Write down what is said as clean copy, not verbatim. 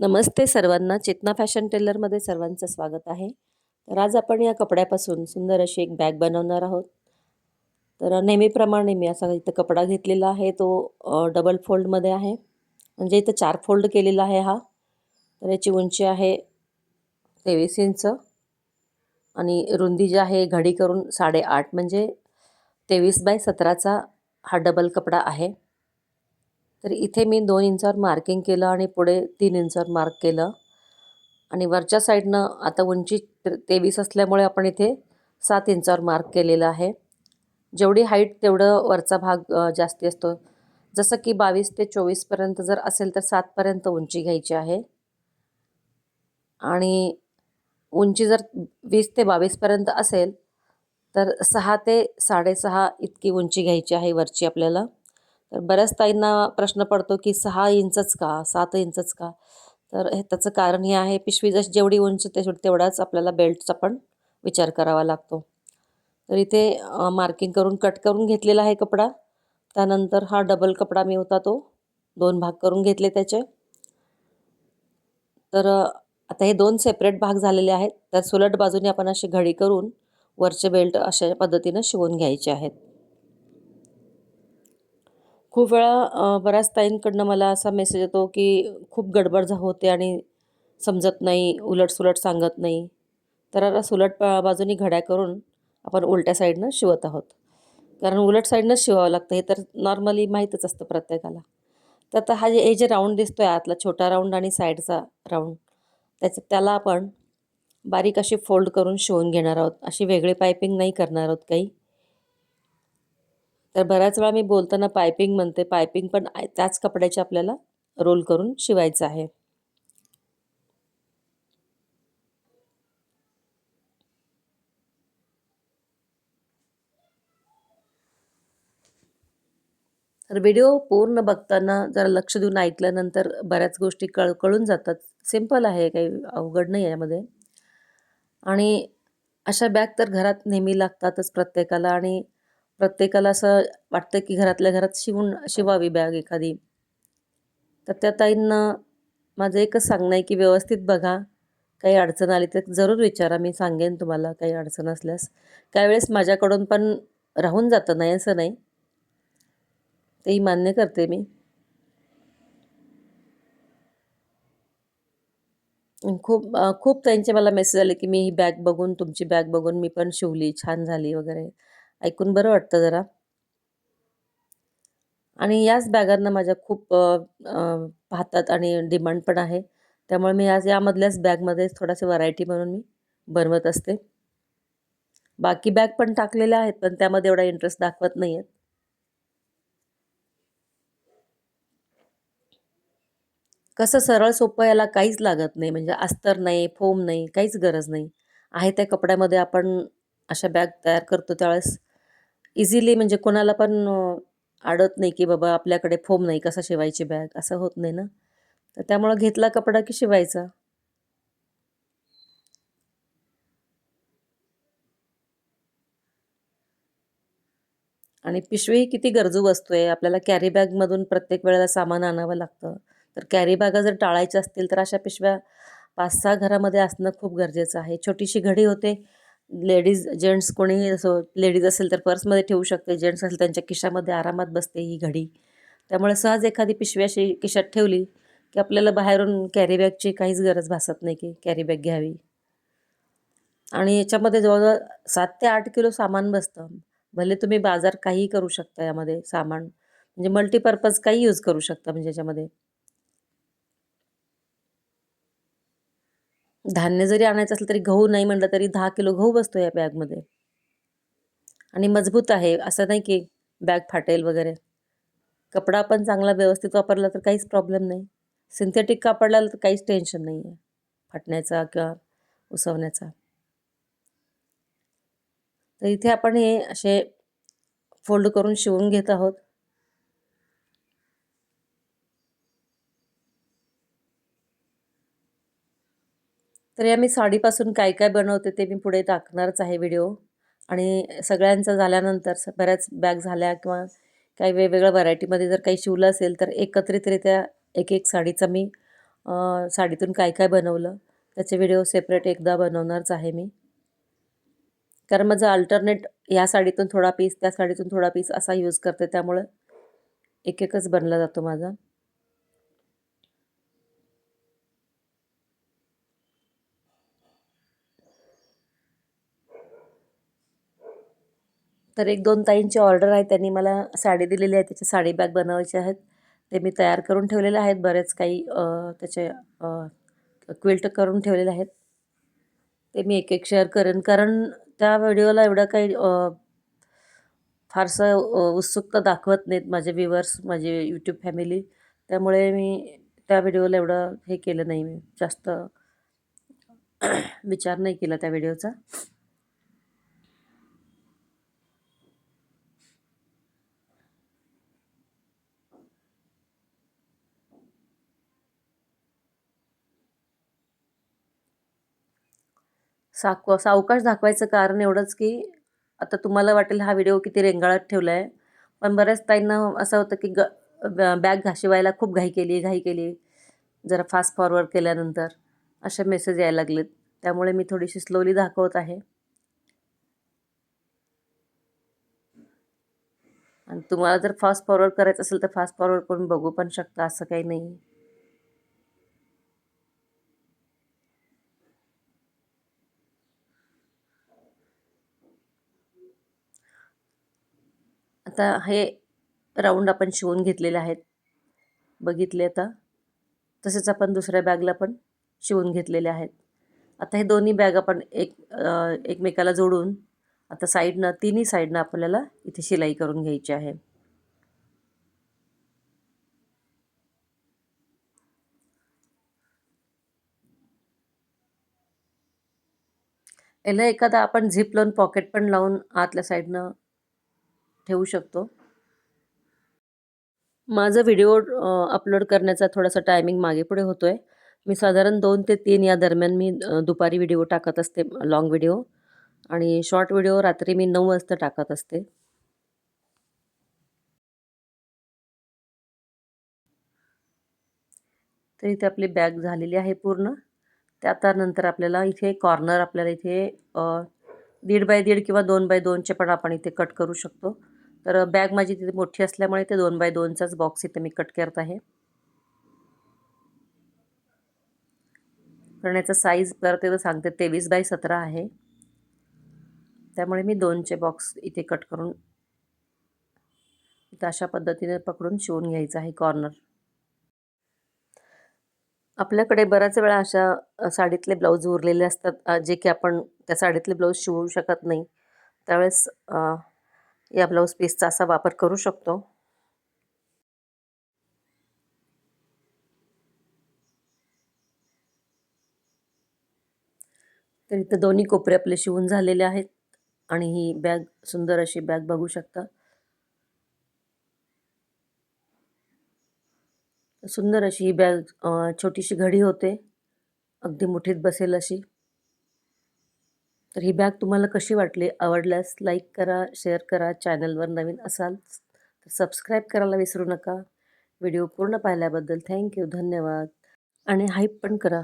नमस्ते सर्वांना. चेतना फॅशन टेलरमध्ये सर्वांचं स्वागत आहे. तर आज आपण या कपड्यापासून सुंदर अशी एक बॅग बनवणार आहोत. तर नेहमीप्रमाणे मी असा इथं कपडा घेतलेला आहे, तो डबल फोल्डमध्ये आहे. म्हणजे इथं 4 फोल्ड केलेला आहे हा. तर याची उंची आहे 23 इंच आणि रुंदी जी आहे घडी करून 8.5 म्हणजे 23/17चा हा डबल कपडा आहे. तर इथे मी 2 इंचावर मार्किंग केलं आणि पुढे 3 इंचावर मार्क केलं आणि वरच्या साईडनं आता उंची 23 असल्यामुळे आपण इथे 7 इंचावर मार्क केलेलं आहे. जेवढी हाईट तेवढं वरचा भाग जास्ती असतो. जसं की 22 ते 24पर्यंत जर असेल तर 7पर्यंत उंची घ्यायची आहे आणि उंची जर 20 ते 22पर्यंत असेल तर 6 ते 6.5 इतकी उंची घ्यायची आहे वरची आपल्याला. तर बऱ्याच ताईंना प्रश्न पडतो की 6 इंचच का 7 इंचच का. तर त्याचं कारण हे आहे, पिशवी जशी जेवढी उंच तेवढाच आपल्याला बेल्टचा पण विचार करावा लागतो. तर इथे मार्किंग करून कट करून घेतलेला आहे कपडा. त्यानंतर हा डबल कपडा मी होता तो 2 भाग करून घेतले त्याचे. तर आता हे 2 सेपरेट भाग झालेले आहेत. तर सुलट बाजूने आपण अशी घडी करून वरचे बेल्ट अशा पद्धतीनं शिवून घ्यायचे आहेत. खूप वेळा बऱ्याच ताईंकडनं मला असा मेसेज येतो की खूप गडबड होते आणि समजत नाही, उलट-सुलट सांगत नाही. तर आता सुलट बाजूनी घड्या करून आपण उलट्या साईडनं शिवत आहोत. कारण उलट साईडनंच शिवावं लागतं, हे तर नॉर्मली माहीतच असतं प्रत्येकाला. तर आता हे जे राऊंड दिसतोय आतला छोटा राऊंड आणि साईडचा राऊंड, त्याला आपण बारीक अशी फोल्ड करून शिवून घेणार आहोत. अशी वेगळी पायपिंग नाही करणार आहोत काही. तर बऱ्याच वेळा मी बोलताना पायपिंग म्हणते, पायपिंग पण त्याच कपड्याची आपल्याला रोल करून शिवायचं आहे. तर व्हिडिओ पूर्ण बघताना जरा लक्ष देऊन ऐकल्यानंतर बऱ्याच गोष्टी कळून जातात. सिंपल आहे, काही अवघड नाही आहे यामध्ये. आणि अशा बॅग तर घरात नेहमी लागतातच प्रत्येकाला आणि प्रत्येकाला असं वाटतं की घरातल्या घरात शिवावी बॅग एखादी. तर त्या ताईंना माझं एकच सांगणं आहे की व्यवस्थित बघा. काही अडचण आली तर जरूर विचारा. मी सांगेन तुम्हाला काही अडचण असल्यास. काही वेळेस माझ्याकडून पण राहून जातं, नाही असं नाही. तेही मान्य करते मी. खूप त्यांचे मला मेसेज आले की मी ही बॅग बघून, तुमची बॅग बघून मी पण शिवली, छान झाली वगैरे. ऐकून बरं वाटतं जरा. आणि याच बॅगांना माझ्या खूप पाहतात आणि डिमांड पण आहे. त्यामुळे मी आज यामधल्याच बॅगमध्ये थोडासा व्हरायटी म्हणून मी बनवत असते. बाकी बॅग पण टाकलेल्या आहेत, पण त्यामध्ये एवढा इंटरेस्ट दाखवत नाही आहेत. कसं सरळ सोपं याला काहीच लागत नाही. म्हणजे अस्तर नाही, फोम नाही, काहीच गरज नाही. आहे त्या कपड्यामध्ये आपण अशा बॅग तयार करतो त्यावेळेस इझिली म्हणजे कोणाला पण अडत नाही की बाबा आपल्याकडे फोम नाही, कसं शिवायची बॅग, असं होत नाही ना. तर त्यामुळं घेतला कपडा की शिवायचा. आणि पिशवी ही किती गरजू वस्तू आहे. आपल्याला कॅरी बॅगमधून प्रत्येक वेळेला सामान आणावं लागतं. तर कॅरी बॅगा जर टाळायच्या असतील तर अशा पिशव्या 5-6 घरामध्ये असणं खूप गरजेचं आहे. छोटीशी घडी होते. लेडीज, जेंट्स कोणीही असो, लेडीज असेल तर पर्समध्ये ठेवू शकते, जेंट्स असेल त्यांच्या खिशामध्ये आरामात बसते ही घडी. त्यामुळे सहज एखादी पिशवी अशी खिशात ठेवली की आपल्याला बाहेरून कॅरी बॅगची काहीच गरज भासत नाही की कॅरी बॅग घ्यावी. आणि याच्यामध्ये जवळजवळ 7 ते 8 किलो सामान बसतं. भले तुम्ही बाजार काहीही करू शकता यामध्ये सामान. म्हणजे मल्टीपर्पज काही यूज करू शकता म्हणजे याच्यामध्ये. धान्य जरी आणायचं असलं तरी गहू नाही म्हटलं तरी 10 किलो गहू बसतो या बॅगमध्ये. आणि मजबूत आहे. असं नाही की बॅग फाटेल वगैरे. कपडा आपण चांगला व्यवस्थित वापरला तर काहीच प्रॉब्लेम नाही. सिंथेटिक कापडला तर काहीच टेन्शन नाही आहे फाटण्याचा किंवा उसवण्याचा. तर इथे आपण हे असे फोल्ड करून शिवून घेत आहोत. तर या मी साडीपासून काय काय बनवते ते मी पुढे टाकणारच आहे व्हिडिओ. आणि सगळ्यांचा झाल्यानंतर बऱ्याच बॅग झाल्या किंवा काही वेगवेगळ्या व्हरायटीमध्ये जर काही शिवलं असेल तर एकत्रितरित्या एक एक साडीचा मी साडीतून काय काय बनवलं त्याचे व्हिडिओ सेपरेट एकदा बनवणारच आहे मी. कारण माझं अल्टरनेट ह्या साडीतून थोडा पीस, त्या साडीतून थोडा पीस असा यूज करते, त्यामुळे एक एकच बनला जातो माझा. तर 1-2 ताईंची ऑर्डर आहे, त्यांनी मला साडी दिलेली आहे, त्याच्या साडी बॅग बनवायचे आहेत. ते मी तयार करून ठेवलेले आहेत. बरेच काही त्याचे क्विल्ट करून ठेवलेले आहेत. ते मी एक एक शेअर करेन, कारण त्या व्हिडिओला एवढं काही फारसं उत्सुकता दाखवत नाहीत माझे व्ह्यूअर्स, माझे यूट्यूब फॅमिली. त्यामुळे मी त्या व्हिडिओला एवढं हे केलं नाही, मी जास्त विचार नाही केला त्या व्हिडिओचा. सावकाश दाखवायचं कारण एवढंच, की आता तुम्हाला वाटेल हा व्हिडिओ किती रेंगाळत ठेवला आहे. पण बऱ्याच ताईंना असं होतं, की बॅग शिवायला खूप घाई केली, घाई केली. जरा फास्ट फॉरवर्ड केल्यानंतर असे मेसेज यायला लागलेत. त्यामुळे मी थोडीशी स्लोली दाखवत आहे. आणि तुम्हाला जर फास्ट फॉरवर्ड करायचं असेल तर फास्ट फॉरवर्ड करून बघू पण शकता, असं काही नाही. आता हे राऊंड आपण शिवून घेतलेले आहेत, बघितले आता. तसेच आपण दुसऱ्या बॅगला पण शिवून घेतलेले आहेत. आता हे दोन्ही बॅग आपण एकमेकाला जोडून आता साईडनं, तिन्ही साईडनं आपल्याला इथे शिलाई करून घ्यायची आहे. याला एखादा आपण झिप लावून पॉकेट पण लावून आतल्या साईडनं ठेवू शकतो. माझा व्हिडिओ अपलोड करण्याचा थोडासा टायमिंग मागे पुढे होतो आहे. मी साधारण 2 ते 3 या दरम्यान मी दुपारी व्हिडिओ टाकत असते, लाँग व्हिडिओ. आणि शॉर्ट व्हिडिओ रात्री मी 9 वाजता टाकत असते. तर इथे आपली बॅग झालेली आहे पूर्ण. आता नंतर आपल्याला इथे कॉर्नर, आपल्याला इथे 1.5 बाय 1.5 किंवा 2 बाय 2चे पण आपण इथे कट करू शकतो. तर बॅग माझी तिथे मोठी असल्यामुळे ते 2 बाय 2चाच बॉक्स इथे मी कट करत आहे. करण्याचा साईज परत एकदा सांगते, 23x17 आहे. त्यामुळे मी 2चे बॉक्स इथे कट करून इथं अशा पद्धतीने पकडून शिवून घ्यायचं आहे कॉर्नर. आपल्याकडे बऱ्याच वेळा अशा साडीतले ब्लाऊज उरलेले असतात, जे की आपण त्या साडीतले ब्लाऊज शिवू शकत नाही. त्यावेळेस या ब्लाऊज पीसचा असा वापर करू शकतो. तर इथं दोन्ही कोपरे आपले शिवून झालेले आहेत. आणि ही बॅग, सुंदर अशी बॅग बघू शकता. सुंदर अशी ही बॅग, छोटीशी घडी होते, अगदी मुठीत बसेल अशी. तर ही बॅग तुम्हाला कशी वाटली? आवडल्यास लाईक करा, शेअर करा. चॅनलवर नवीन असाल तर सबस्क्राईब करायला विसरू नका. व्हिडिओ पूर्ण पाहिल्याबद्दल थँक्यू, धन्यवाद. आणि हाईप पण करा.